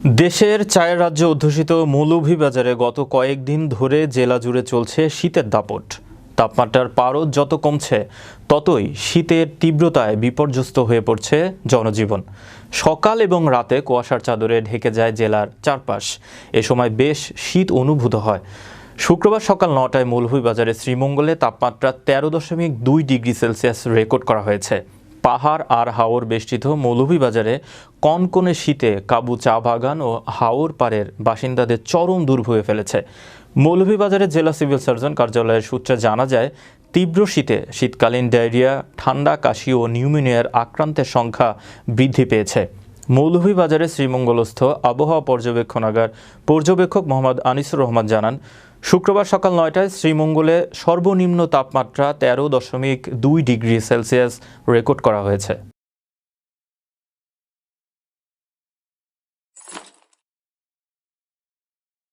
দেশের চায়ের রাজ্য অধ্যুষিত মৌলভীবাজারে গত কয়েকদিন ধরে জেলা জুড়ে চলছে শীতের দাপট। তাপমাত্রার পারদ যত কমছে ততই শীতের তীব্রতায় বিপর্যস্ত হয়ে পড়ছে জনজীবন। সকাল এবং রাতে কুয়াশার চাদরে ঢেকে যায় জেলার চারপাশ। এ সময় বেশ শীত অনুভূত হয়। শুক্রবার সকাল ৯টায় মৌলভীবাজারের শ্রীমঙ্গলে তাপমাত্রা ১৩.২ ডিগ্রি সেলসিয়াস রেকর্ড করা হয়েছে। পাহাড় আর হাওর বেষ্টিত মৌলভীবাজারে কনকনে শীতে কাবু চা বাগান ও হাওর পাড়ের বাসিন্দাদের চরম দুর্ভোগে ফেলেছে। মৌলভীবাজারের জেলা সিভিল সার্জন কার্যালয়ের সূত্রে জানা যায়, তীব্র শীতে শীতকালীন ডায়রিয়া, ঠান্ডা, কাশি ও নিউমোনিয়ার আক্রান্তের সংখ্যা বৃদ্ধি পেয়েছে। মৌলভীবাজারের শ্রীমঙ্গলস্থ আবহাওয়া পর্যবেক্ষণাগার পর্যবেক্ষক মোহাম্মদ আনিসুর রহমান জানান, শুক্রবার সকাল ৯টায় শ্রীমঙ্গলে সর্বনিম্ন তাপমাত্রা ১৩.২ ডিগ্রি সেলসিয়াস রেকর্ড করা হয়েছে।